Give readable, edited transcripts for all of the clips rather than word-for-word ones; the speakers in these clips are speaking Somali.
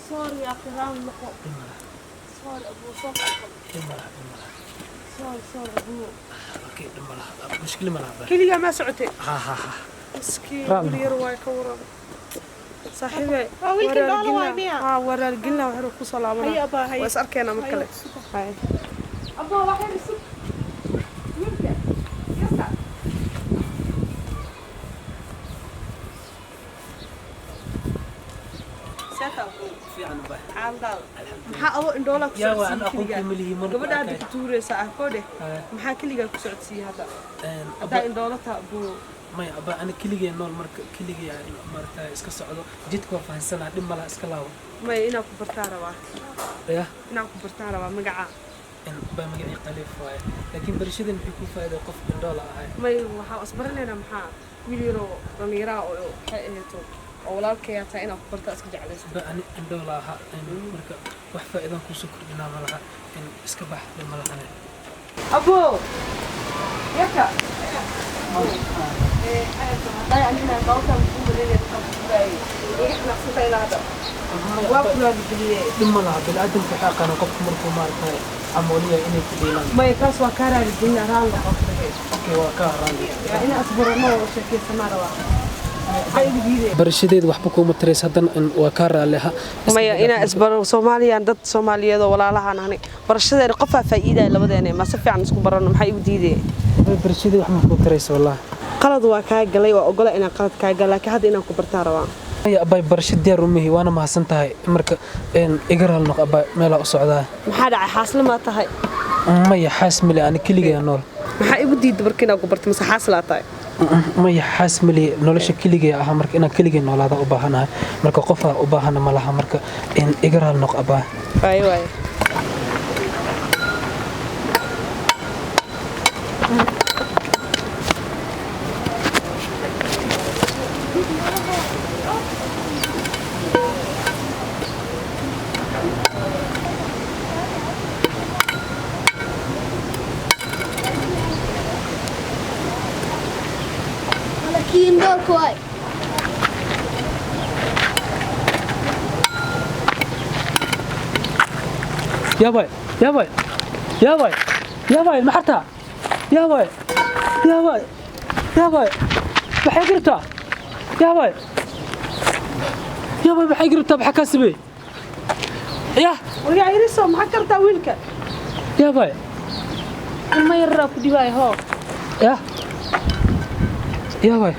sorry يا أخي رام لقو sorry أبو sorry أبو أوكي مشكلة ملعبة كلية ما سعتي ها مسكين ولي رواي كورة صاحبي ورا القلنا وحرو كوصل عمرنا هيا أبا هيا وأسألكينا مكلة هاي أبا واحد يسوق يمكن يسأل maxaa abo indhoola ku yaa waan aqoon ku milihi mar gabadha ku tuureysa ah koode maxaa kaliga ku socodsiiyay hadda indhoolata buu may aba ana kaliya nool marka kaliya marta iska socdo jidka waa fahansanaa dhib malaha iska laawo may inaa ku bartaa rabaa inaa ku bartaa rabaa magaca ba magacii qaliif waaye laakiin barashadan maxay ku faa'iido qof indhoola ahay may waxaa isbaranaynaa maxaa wiil yaro dhalinyaro oo waxay aheeto walaalkay taa inaa ku bartaa iska jeclayso ba ani indhoola aha marka wax faa'iido ku soo kordhinaa malaha in iska bax dhib malaha abo yaka لا يعني أنا باوكا بقول لي تقبلي إحنا صفينا هذا وابلا بدلية لما لها بالعدل في حق أنا قف مركو مارك عمولية إني تدينا ما يكاس وكارا الدنيا ران أوكي وكارا يعني أنا أصبر ما وشكل سمارة برشيد وحبكو متريس هذا waa ka raalaha maya ina isbaro Soomaaliyan dad Soomaaliyeed oo walaalahan ahni barashada qofa faa'iido labadeena ma si fiican isku barano maxay u diideen برشيد wax ma ku tarayso wallahi qalad waa ka galay waa ogola ina qalad ka galay laakiin hadda ina ku bartaa rabaa ay abay barashad diyaar u mihi waana mahadsan tahay marka igaral noq abay meel u socdaa maxaa dhacay xaasla ma tahay maya xaasmile ani kaliya nool maxaa igu diiday barkina ku bartay ma xaasla tahay maya xaasmile nolosha kaliya ah marka ina kaliya noolaada u baahanahay marka qofa u baahana malaha marka igaral noq abay way كوي يا باي المحرتها يا باي بحي قربتها يا باي بحي قربتها بحكاسبي يا ويا يرسو محكرتها ويلك يا باي ما يراك ديواي هو يا باي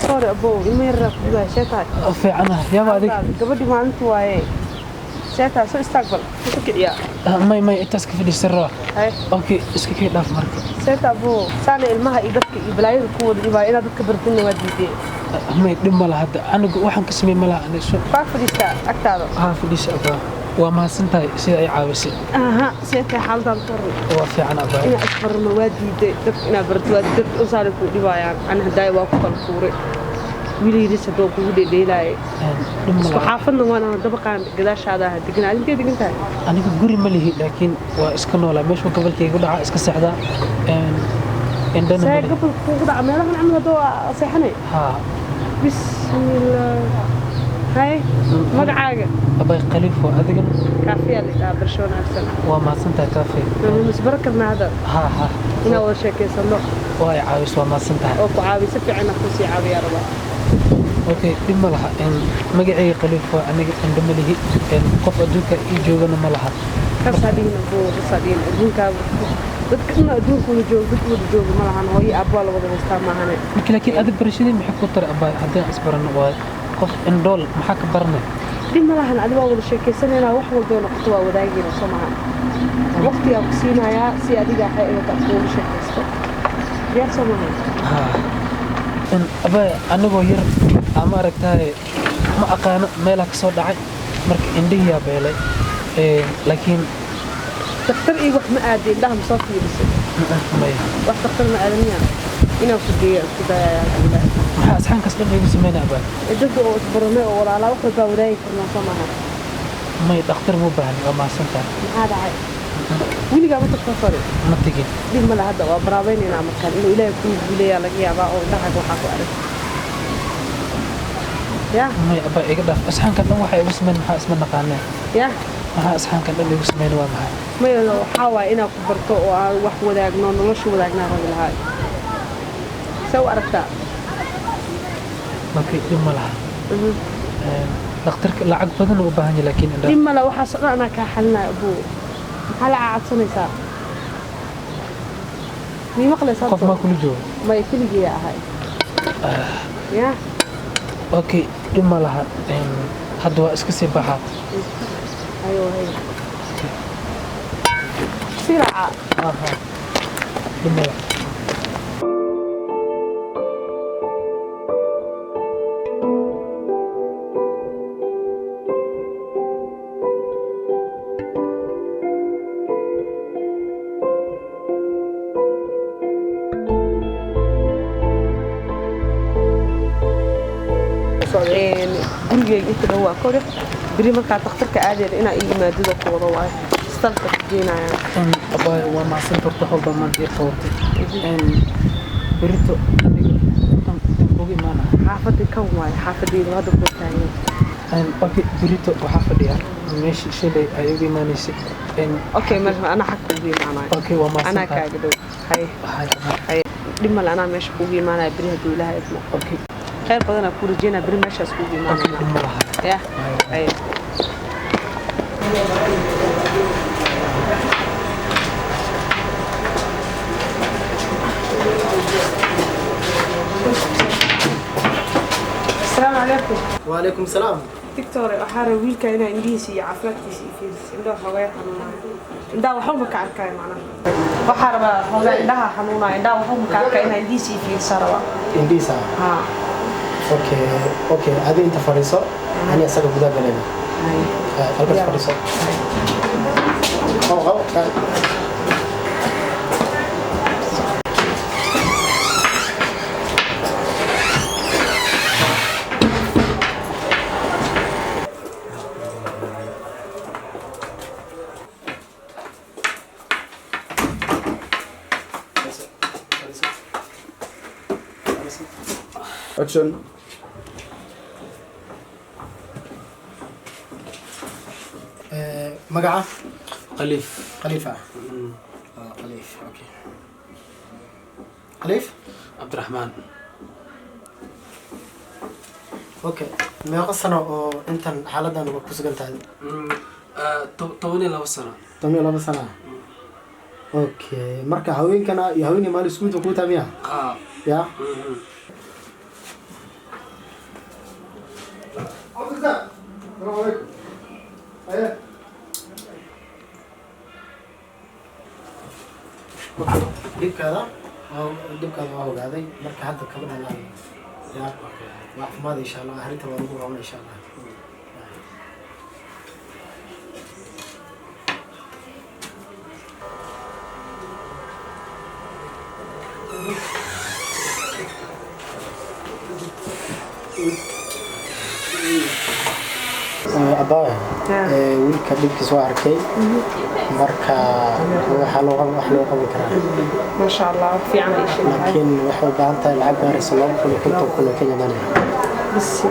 sorry abo ilma yar ku daa sheekay fiicana yaa baadi gabadhi maalintu waaye sheekay soo istaaqbal ku kiciya may intaas ka fadhiisaro okay iska kii dhaaf marka sheekay abo saana ilmaha iyo dadka iyo balaayada ku wada dhibaa inaad dadka bartana waa diiday may dhib ma laha hadda anigu waxaan ka sameey ma laha anigu fadhiista agtaada fadhiisa aba waa mahadsantahay sida ay caawisay sheekay xaaldan torri waa fiican aba ina asfarma waa diiday dad ina barto waa dad u saaray ku dhibayaan ana haday waa ku kala fuuray wiiliyadiisa doo kugu dheedheelay isku xaafadna waana dabaqaan gadaashaada degan adinkeed degan tahay aniga guri ma lihi laakiin waa iska noolaa meesha gobolkayga dhaca iska saxda indhana gobolku ku dhaca meelahan amada doo seexanay bismillah هاي مقعاقة أبي قليف وأذقن كافية اللي برشون أحسن وما سنتها كافية مسبرك هذا ها هنا أول شيء كيسلو واي عاوز وما سنتها أوكو عاوي سفي عنا خوسي عاوي يا ربا أوكي دم لها إن مقعي قليف وأنا عندما له إن قف أدوك يجوغنا ملها كسادين أبو كسادين أدوك dadkana adduunku joogo dad wada joogo ma lahan hooyo aabba la wada haystaa maahan laakiin adag barashadii maxay ku tar abay hadaan isbaran waa qof indhool maxaa ka barnay dib ma lahan adiga wada sheekaysanayna wax walba noqoto waa wadaagina Soomaha waqtiga ku siinayaa si adiga ay uga taqoon sheekaysto yaa Soomaha in abay anagoo yar ama aragtay ma aqaan meel ka soo dhacay marka indhiya beelay laakiin دكتور إيه وح ما أدري ده مصافي بس. ماي. وح دكتور ما أدري يعني. inaan ku geeyo ku dayayaa maxaa asxaankaas dhan igu sameynaa baa dadka oo isbarame oo walaala wax walba wadaagi karnaa samaha may dhakhtar mu baahan waa maasantaa maxaa dhacay wiligaa ma tagto fare ma tegin dib mala hadda waa baraabeynayna markaan inuu ilaahay kuu guuleeyaa laga yaabaa oo dhaxaga waxaa ku arag ya may aba iga dhaaf asxaankan dhan waxay igu sameyn maxaa isma naqaanee ya maxaa asxaankan dhan igu sameyn waa maxay maya waxaa waaye inaad ku barto oo aan wax wadaagno nolosha wadaagnaa rabi lahaa see u aragtaa markii dhib ma laha dhakhtarka lacag badan u baahan yahay laakiin dhib male waxaasoo dhan anaa kaa xalinaya abuu maxaa la caadsanaysaa mii maqlaysaa qof maa kula joogo may keligii ahay ya okay dhib ma laha hadda waa iska sii baxaa ayo hay siraca dhib ma laha gurigeyga inta dhan waa kore beri markaa dhakhtarka aadeeda inaa ii imaadada ku wada waayo istalka ku geenayaan abaa waa maasan horta walba maanta ii qabatay berito tan kugu imaanaa xaafadii kan waayo xaafadeyda hadda kuu taagan okay berito waxaa fadhiya meeshii shalay ay ugu imaanaysay okay marka anaa xag kugu imaanayo okay waa maasan anaa kaaga dhow hay dhib male anaa meesha kugu imaanaya beri hadduu ilaahay idmo okay خير بدنا كورجينا بري ماشي اسكو جينا يا اي السلام عليكم وعليكم السلام دكتور احار ويلكا هنا انجليزي عافمادكيسي فيس indhaha xogaa xanuunaa indhaha waxba ka arkay macna waxa rabaa xogaa indhaha xanuunaa indhaha waxba ka arkay inaa indhiisi fiirsa rabaa indhiisa ha okay adi inta fadhiiso ani asaga gudaa galayna halkaas fadhiiso Action. magaca khaliif khaliifa khaliif okay khaliif cabdiraxmaan okay meeqa sano oo intan xaaladan ku sugan tahay 12 sano 12 sano okay marka haweenkana iyo haweeney maal isku mid ku taamiya ya dibkaada waa ogaaday marka hadda kaba dhalay ya waa caafimaad insha Allah arrinta waa ugu roon insha Allah abaa wiilka dhibkiis waa arkay marka waxa loo qaban karaa ما شاء الله في عنا شيء laakiin waxay u baahan tahay lacag gaaraysa 250 kun oo Kenya money بس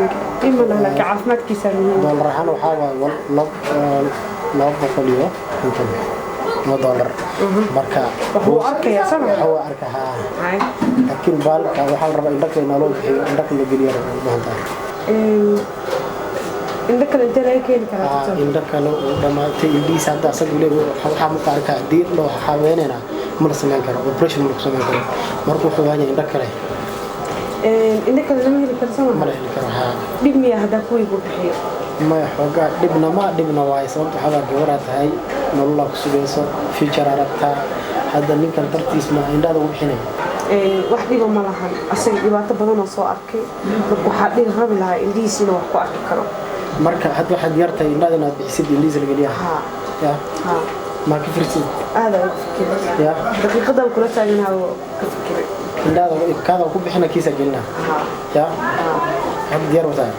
إما لك عافمات كيسان دولار ahaan waxa waa 250 $1 marka هو أركي يا سما هو أركي ها هاي لكن بالك وحال ربع عندك نالو عندك اللي بهذا عندك أنت لا يمكن كذا عندك لو لما تيجي ساعة أصلا يقول حام كارك دير لو حاويننا مرسلين كره operation مرسلين كره مركو حواني عندك كره عندك لما هي كرسمة مرسلين كره ها دبني هذا كوي بوحي ما يحوجا دبنا واي صوت حاجة جورات هاي نالله كسبيسو في شرارتها هذا اللي كان ترتيس ما عندها وحنا waxdiiba ma lahan asaga dhibaato badan oo soo arkay marka waxa dhig rabi lahaa indiisina wax ku arki karo marka had waxaad yartay indhaha inaad bixisid indiis laga dhigaa ya ma ka firsid aada u fikiray ya daqiiqadan kula taaganahay ka fikiray كذا وكل بحنا كيسة جلنا يا هذا ديار وتاعي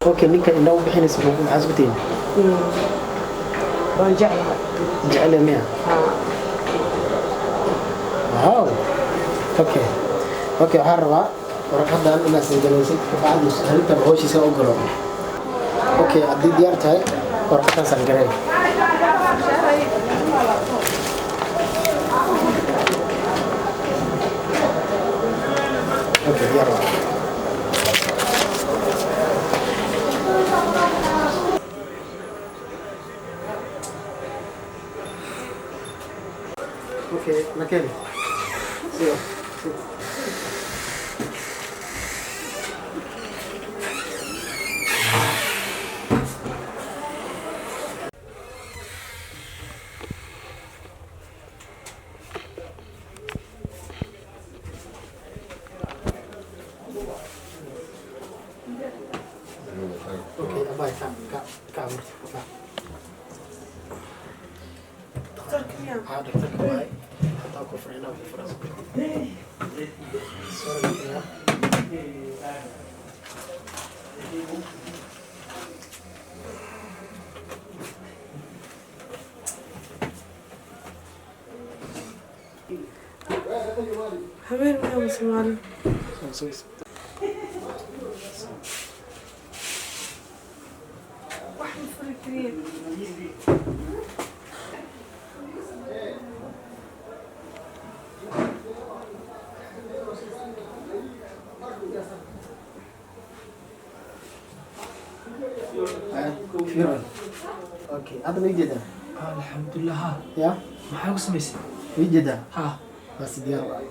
أوكي نيكا إنه بحنا اسمه حاسبتين جعلها مياه واو أوكي حربا ورقدان الناس جالسين بعد هل تبغوا شيء سووا قرار أوكي عدي ديار تاعي ورقدان سانجري اوكي يلا اوكي مكاني habeen waxaa Soomaali wax fikriye اوكي هذا ويجدا الحمد لله ها يا ما حاجه سميس ويجدا ها بس ديار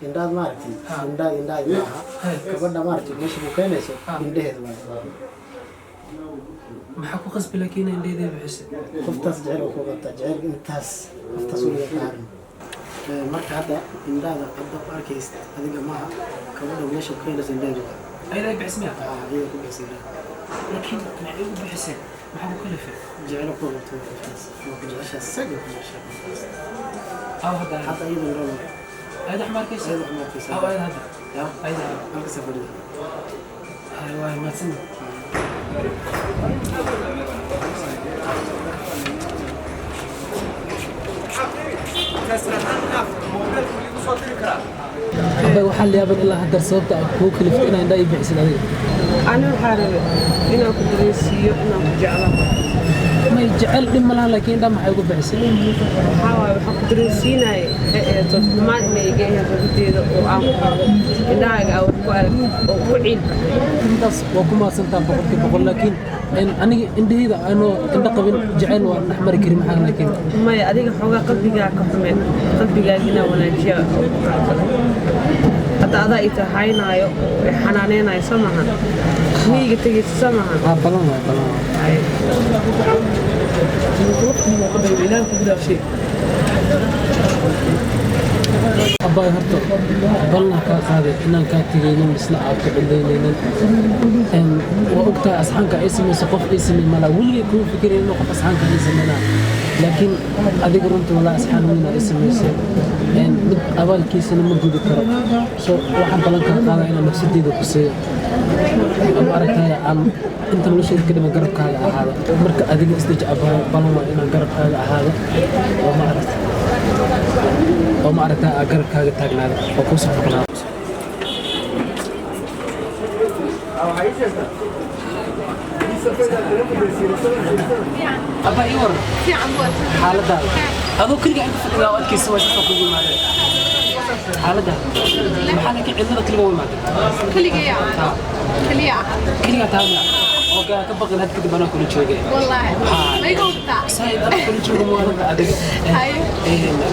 indhaad maaragtay indhaa maaha gabadha maaragtay meesha ku keenayso indhaheeda maxaa ku qasbi laakiin indhaheeda bixisay qoftaas jecel oo ku qabta jecel intaas qoftaas weliga qaarin marka hadda indhaada hadda arkaysa adiga maaha gabadha meesha ku keenayso indhaheeda ayada bixismaya ayada ku bixisay laakiin maxay u bixisay maxaa ku kalifay jecel ku qabta qoftaas oo ku jeceshaa saga ku jeceshaa hadda ayada indhaada هذا حمار كيس هذا حمار كيس أو هذا يا هذا هذا سفر هاي واي ما تسمع waxaa yaabay ilaa hadda sababta aad ku kaliftay inaan indhaha bixisay adiga أنا حاربة إنه كدرسيو إنه جعله ما يجعل لما لها لكن ده ما حيقول بحسن حاول حق درسينا ما يجي هذا الجديد وأم لا أو وعين بس وكما سنتان بقول لكن أنا عندي هذا أنا عند قبل جعل ونحمر كريم حاجة لكن ما أديك حاجة قلبي جاك كمان قلبي جاك هنا ولا جاء حتى هذا يتحاينا حنانينا يسمعها هي تيجي تسمعها بلون أبا هرتو بلنا كقاضي إن كان تجيني مثل عبد الليلين إن وقتها أصحابك اسمي سقف اسمي ملا ولي يكون فكري إنه قف أصحابك اسمنا لكن أذكر أنت ولا أصحابنا اسمي إن أول كيس أنا موجود كرب سو واحد بلنا كقاضي إن نفسي ده بسيء أنا أركها عن أنت من شيء كده ما جرب كذا هذا مرك أذكر استجاب بلنا إن جرب كذا هذا وما عرفت وما أردت أقرب كذا تاجنا وكوس حقنا. أبا يور. في عمود. حالة ده. هذا كل جانب في الأوقات كيس سوى سوى معنا. حالة ده. محلك عندنا كل يوم معنا. كل جيا. كل جيا. كل جيا تابع. أوكي كبقى لهذا كده بنا كل شيء. والله. ما يقول بتاع. سايد كل شيء مو أنا أدري. هاي.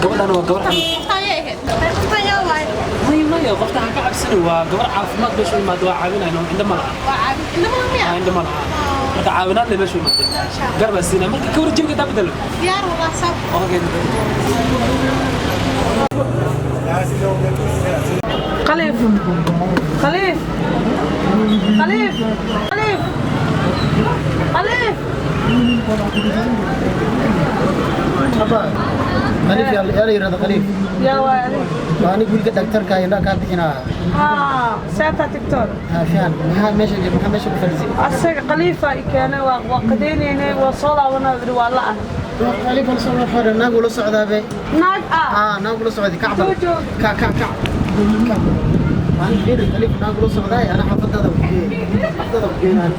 قبل أنا وقبل أنا. ما قفت حكى عبسني وقبر عافمات بشو ما دوا عاونا إنه عندما عندما عاونا اللي بشو ما قرب السنة ما كور جيب كتاب بدله يا والله صح أوكي خليف خليف خليف خليف خليف خليف يا يرد خليف يا ويلي وأنا أقول لك دكتور كاين لا كان هنا ساعتها دكتور عشان ما ماشي بفرزي أسرع خليفة كان وقدين هنا وصلا ونادر والله خليف وصل الحر نقول الصعدة بي ناق نقول الصعدة كعبة جوجو كعب أنا غير خليف نقول الصعدة أنا حفظت هذا بكي حفظت هذا بكي أنا